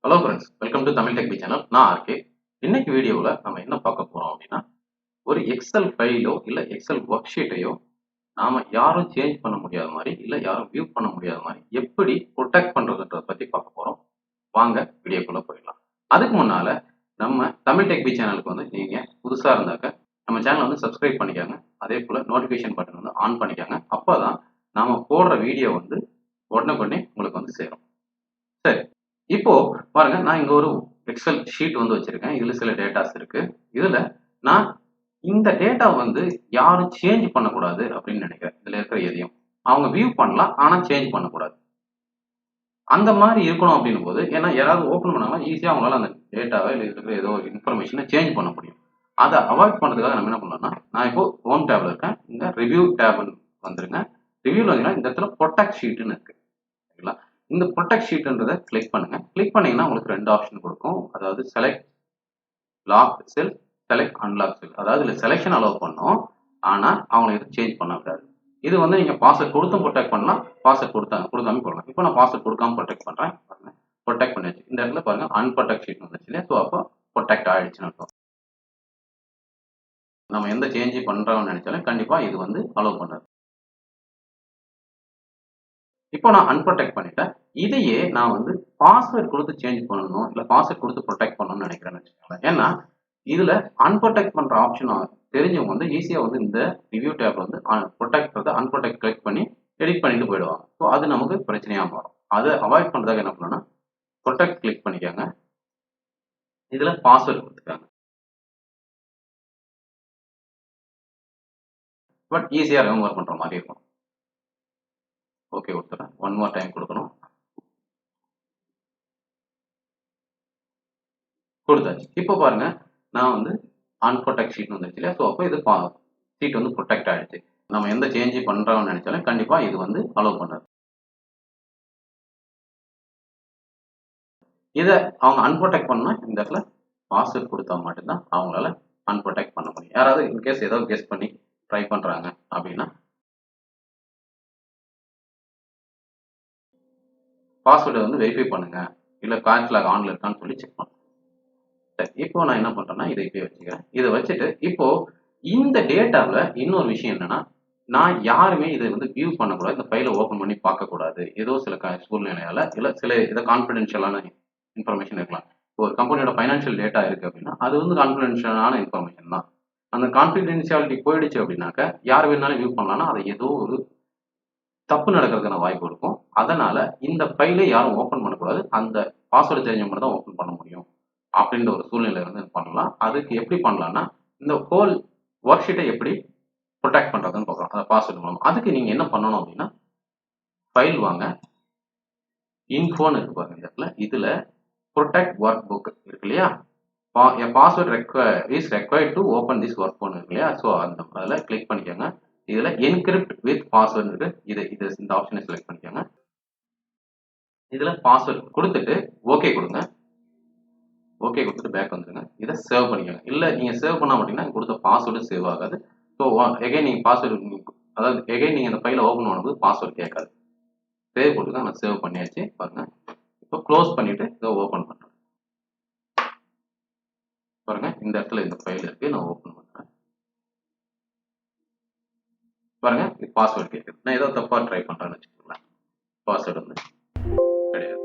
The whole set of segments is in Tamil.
Hello friends, welcome to Tamil tech channel. நான் ஆர்கே. இன்னைக்கு வீடியோவில் நம்ம என்ன பார்க்க போகிறோம் அப்படின்னா, ஒரு எக்ஸல் ஃபைலோ இல்லை எக்ஸல் ஒர்க் ஷீட்டையோ நாம் யாரும் சேஞ்ச் பண்ண முடியாத மாதிரி இல்லை யாரும் வியூ பண்ண முடியாத மாதிரி எப்படி ப்ரொடெக்ட் பண்ணுறதுன்றதை பற்றி பார்க்க போகிறோம். வாங்க வீடியோக்குள்ளே போயிடலாம். அதுக்கு முன்னால் நம்ம தமிழ் டெக் சேனலுக்கு வந்து நீங்கள் புதுசாக இருந்தாக்க நம்ம சேனலை வந்து சப்ஸ்கிரைப் பண்ணிக்கோங்க. அதே போல் நோட்டிஃபிகேஷன் பட்டன் வந்து ஆன் பண்ணிக்கோங்க. அப்போ தான் நாம் போடுற வீடியோ வந்து உடனுக்குடனே உங்களுக்கு வந்து சேரும். சரி, இப்போ பாருங்க, நான் இங்க ஒரு எக்ஸல் ஷீட் வந்து வச்சிருக்கேன். இதுல சில டேட்டாஸ் இருக்கு. இதுல நான் இந்த டேட்டா வந்து யாரும் சேஞ்ச் பண்ணக்கூடாது அப்படின்னு நினைக்கிறேன். இதுல இருக்கிற எதையும் அவங்க வியூ பண்ணலாம், ஆனா சேஞ்ச் பண்ணக்கூடாது. அந்த மாதிரி இருக்கணும் அப்படின்னும் போது, ஏன்னா யாராவது ஓப்பன் பண்ணாம ஈஸியா அவங்களால அந்த டேட்டாவை இல்லை இருக்கிற ஏதோ ஒரு இன்ஃபர்மேஷனை சேஞ்ச் பண்ண முடியும். அதை அவாய்ட் பண்றதுக்காக நம்ம என்ன பண்ணலாம்னா, நான் இப்போ ஹோம் டேப்ல இருக்கேன். இந்த ரிவ்யூ டேப் வந்துருங்க. ரிவ்யூல வந்தீங்கன்னா இந்த இடத்துல ப்ரொடெக்ட் ஷீட்னு இருக்கு. சரிங்களா? இந்த ப்ரொடெக்ட் ஷீட்ன்றதை கிளிக் பண்ணுங்க. கிளிக் பண்ணீங்கன்னா உங்களுக்கு ரெண்டு ஆப்ஷன் கொடுக்கும். அதாவது செலக்ட் லாக் செல், செலக்ட் அன்லாக் செல். அதாவது இதுல செலக்ஷன் அலோவ் பண்ணும், ஆனா அவங்களை எதுவும் சேஞ்ச் பண்ண விடாது. இது வந்து நீங்க பாஸ்வேர்ட் கொடுத்தும் ப்ரொடெக்ட் பண்ணலாம், பாஸ்வேர்ட் கொடுக்காம போடலாம். இப்போ நான் பாஸ்வேர்ட் கொடுக்காம ப்ரொடெக்ட் பண்றேன். பாருங்க, ப்ரொடெக்ட் பண்ணியாச்சு. இந்த இடத்துல பாருங்க அன்ப்ரொடெக்ட் ஷீட் வந்துச்சு இல்லையா? ஸோ அப்போ ப்ரொடெக்ட் ஆயிடுச்சுன்னு அர்த்தம். நம்ம எந்த சேஞ்ச் பண்றோம்னு நினைச்சாலும் கண்டிப்பா இது வந்து அலோவ் பண்ணாது. இப்போ நான் அன்ப்ரொடெக்ட் பண்ணிட்டேன். இதையே நான் வந்து பாஸ்வேர்ட் கொடுத்து சேஞ்ச் பண்ணணும், இல்லை பாஸ்வேர்ட் கொடுத்து ப்ரொடெக்ட் பண்ணணும்னு நினைக்கிறேன்னு வச்சுக்கோங்களேன். ஏன்னா இதுல அன்ப்ரொடெக்ட் பண்ற ஆப்ஷன் தெரிஞ்சவங்க வந்து ஈஸியா வந்து இந்த ரிவ்யூ டேப் வந்து ப்ரொடெக்ட் அன்ப்ரொடெக்ட் கிளிக் பண்ணி எடிட் பண்ணிட்டு போயிடுவாங்க. ஸோ அது நமக்கு பிரச்சனையா மாறும். அதை அவாய்ட் பண்றதுக்கு என்ன பண்ணணும்னா ப்ரொடெக்ட் கிளிக் பண்ணிக்கோங்க. இதுல பாஸ்வேர்ட் கொடுத்துக்காங்க. பட் ஈஸியா ரிமூவ் பண்ற மாதிரி இருக்கும். ஓகே கொடுத்துறேன். ஒன் மோர் டைம் கொடுக்கணும். கொடுத்தாச்சு. இப்போ பாருங்க, நான் வந்து அன்ப்ரொடெக்ட் ஷீட் வந்துருச்சு இல்லையா? ஸோ அப்போ இது ஷீட் வந்து ப்ரொடெக்ட் ஆயிடுச்சு. நம்ம எந்த சேஞ்ச் பண்றோம்னு நினைச்சாலும் கண்டிப்பா இது வந்து அலோவ் பண்ணாது. இதை அவங்க அன்ப்ரொடெக்ட் பண்ணா இந்த இடத்துல பாஸ்வேர்ட் கொடுத்தா மட்டும்தான் அவங்களால அன்ப்ரொடெக்ட் பண்ண முடியும். யாராவது இன்கேஸ் ஏதாவது கெஸ் பண்ணி ட்ரை பண்றாங்க அப்படின்னா பாஸ்வேர்டை வந்து வெரிஃபை பண்ணுங்க, இல்ல கேட்லாக் ஆன்ல இருக்கான்னு சொல்லி செக் பண்ணுங்க. சரி, இப்போ நான் என்ன பண்றேன்னா இதை இப்படியே வச்சுக்கிறேன். இதை வச்சுட்டு இப்போ இந்த டேட்டாவில் இன்னொரு விஷயம் என்னன்னா, நான் யாருமே இதை வந்து வியூ பண்ணக்கூடாது, இந்த ஃபைலை ஓப்பன் பண்ணி பார்க்கக்கூடாது. ஏதோ சில சூழ்நிலையால இல்லை சில இதை கான்ஃபிடென்ஷியலான இன்ஃபர்மேஷன் இருக்கலாம். ஒரு கம்பெனியோட ஃபைனான்ஷியல் டேட்டா இருக்கு அப்படின்னா அது வந்து கான்ஃபிடென்ஷியலான இன்ஃபர்மேஷன் தான். அந்த கான்ஃபிடென்ஷியாலிட்டி போயிடுச்சு அப்படின்னாக்க யார் வேணாலும் வியூ பண்ணலாம்னா அது ஏதோ ஒரு தப்பு நடக்கிறதுக்கான வாய்ப்பு இருக்கும். அதனால இந்த ஃபைலை யாரும் ஓப்பன் பண்ணக்கூடாது, அந்த பாஸ்வேர்டு தெரிஞ்சவங்க மட்டும் தான் ஓப்பன் பண்ண முடியும் அப்படின்ற ஒரு சூழ்நிலை வந்து பண்ணலாம். அதுக்கு எப்படி பண்ணலாம்னா, இந்த ஹோல் ஒர்க் ஷீட்டை எப்படி ப்ரொடெக்ட் பண்றதுன்னு பார்க்கலாம். அந்த பாஸ்வேர்டு மூலம். அதுக்கு நீங்க என்ன பண்ணணும் அப்படின்னா, ஃபைல் வாங்க, இன்ஃபோன்னு இருக்கு பாருங்க இந்த இடத்துல. இதுல ப்ரொடெக்ட் ஒர்க் புக் இருக்கு இல்லையா? Password is required to open this work book இருக்கு இல்லையா? ஸோ அந்த அதில் கிளிக் பண்ணிக்கோங்க. இதுல என்கிரிப்ட் வித் பாஸ்வேர்டு இருக்கு. இது இந்த ஆப்ஷனை செலக்ட் பண்ணிக்கோங்க. இதுல பாஸ்வேர்ட் கொடுத்துட்டு ஓகே கொடுங்க. ஓகே கொடுத்துட்டு பேக் வந்துருங்க. இதை சேவ் பண்ணிக்கோங்க. இல்லை நீங்க சேவ் பண்ண மாட்டீங்கன்னா கொடுத்த பாஸ்வேர்டு சேவ் ஆகாது. ஸோ எகைன் நீங்க பாஸ்வேர்டு, அதாவது எகைன் நீங்க அந்த ஃபைலை ஓப்பன் பண்ணும்போது பாஸ்வேர்டு கேட்காது. சேவ் கொடுங்க. நான் சேவ் பண்ணியாச்சு பாருங்க. இப்போ க்ளோஸ் பண்ணிட்டு இதை ஓப்பன் பண்றேன். பாருங்க, இந்த இடத்துல இந்த ஃபைல் இருக்கு. நான் ஓப்பன் பண்றேன். பாருங்க, பாஸ்வேர்டு கேட்குது. நான் ஏதோ தப்பா ட்ரை பண்றேன்னு வச்சுக்கோங்களேன். பாஸ்வேர்டு வந்து கிடையாது.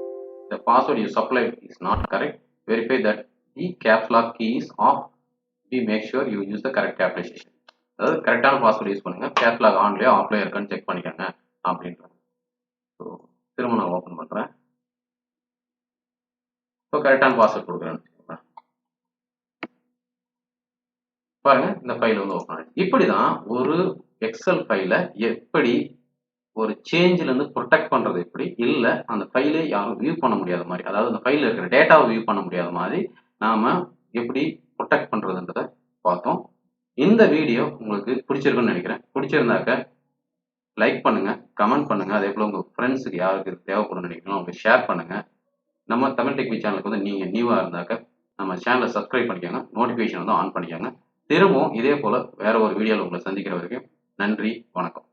The password you supplied is not correct. Verify that the caps lock key is off. We make sure you use the correct application. அதாவது கரெக்டான பாஸ்வேர்டு யூஸ் பண்ணுங்க. கேப்ஸ் லாக் ஆன்லயோ ஆஃப்லயோ இருக்கான்னு செக் பண்ணிக்கோங்க அப்படின்றாங்க. ஸோ திரும்ப நான் ஓப்பன் பண்றேன். ஸோ கரெக்டான பாஸ்வேர்ட் கொடுக்குறேன்னு வச்சுக்கோங்களேன். பாருங்க, இந்த ஃபைல் வந்து ஓப்பன் ஆயிடுச்சு. இப்படிதான் ஒரு எக்ஸல் ஃபைலை எப்படி ஒரு சேஞ்சில இருந்து ப்ரொடெக்ட் பண்றது எப்படி, இல்ல அந்த ஃபைலை யாரும் வியூ பண்ண முடியாத மாதிரி, அதாவது அந்த ஃபைல்ல இருக்கிற டேட்டாவை வியூ பண்ண முடியாத மாதிரி நாம எப்படி ப்ரொடெக்ட் பண்றதுன்றத பார்த்தோம். இந்த வீடியோ உங்களுக்கு பிடிச்சிருக்குன்னு நினைக்கிறேன். பிடிச்சிருந்தாக்க லைக் பண்ணுங்க, கமெண்ட் பண்ணுங்க. அதே போல உங்க ஃப்ரெண்ட்ஸுக்கு யாருக்கு தேவைப்படும் நினைக்கிறோம் அவங்க ஷேர் பண்ணுங்க. நம்ம தமிழ் டெக் சேனலுக்கு வந்து நீங்க நியூவா இருந்தாக்க நம்ம சேனலை சப்ஸ்கிரைப் பண்ணிக்கோங்க, நோட்டிஃபிகேஷன் வந்து ஆன் பண்ணிக்கோங்க. திரும்பவும் இதே போல வேற ஒரு வீடியோவில் உங்களை சந்திக்கிற வரைக்கும் நன்றி, வணக்கம்.